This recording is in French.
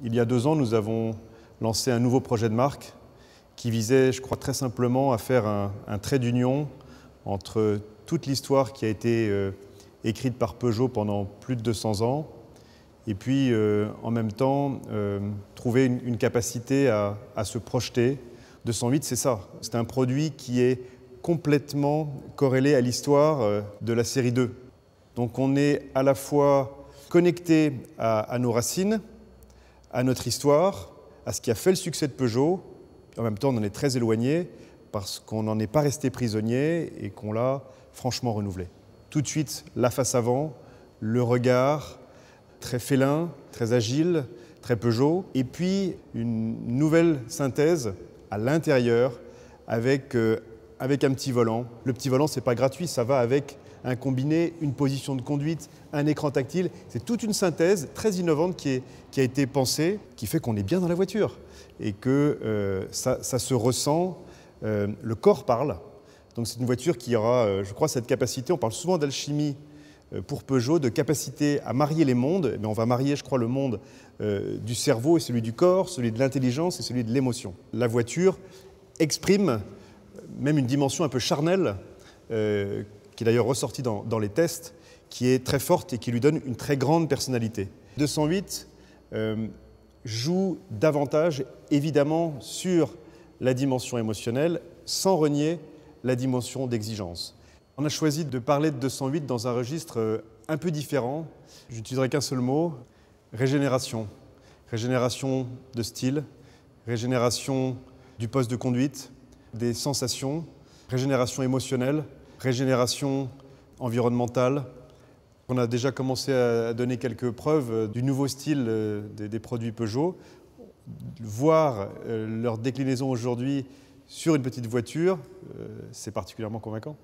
Il y a 2 ans, nous avons lancé un nouveau projet de marque qui visait, je crois, très simplement à faire un trait d'union entre toute l'histoire qui a été écrite par Peugeot pendant plus de 200 ans et puis en même temps trouver une capacité à se projeter. 208, c'est ça. C'est un produit qui est complètement corrélé à l'histoire de la série 2. Donc on est à la fois connecté à nos racines, à notre histoire, à ce qui a fait le succès de Peugeot. En même temps, on en est très éloigné parce qu'on n'en est pas resté prisonnier et qu'on l'a franchement renouvelé. Tout de suite, la face avant, le regard très félin, très agile, très Peugeot. Et puis, une nouvelle synthèse à l'intérieur avec un petit volant. Le petit volant, ce n'est pas gratuit, ça va avec un combiné, une position de conduite, un écran tactile. C'est toute une synthèse très innovante qui a été pensée, qui fait qu'on est bien dans la voiture et que ça se ressent, le corps parle. Donc c'est une voiture qui aura, je crois, cette capacité, on parle souvent d'alchimie pour Peugeot, de capacité à marier les mondes. Mais on va marier, je crois, le monde du cerveau et celui du corps, celui de l'intelligence et celui de l'émotion. La voiture exprime même une dimension un peu charnelle, qui est d'ailleurs ressortie dans les tests, qui est très forte et qui lui donne une très grande personnalité. 208 joue davantage, évidemment, sur la dimension émotionnelle, sans renier la dimension d'exigence. On a choisi de parler de 208 dans un registre un peu différent. Je n'utiliserai qu'un seul mot, régénération. Régénération de style, régénération du poste de conduite, des sensations, régénération émotionnelle, régénération environnementale. On a déjà commencé à donner quelques preuves du nouveau style des produits Peugeot. Voir leur déclinaison aujourd'hui sur une petite voiture, c'est particulièrement convaincant.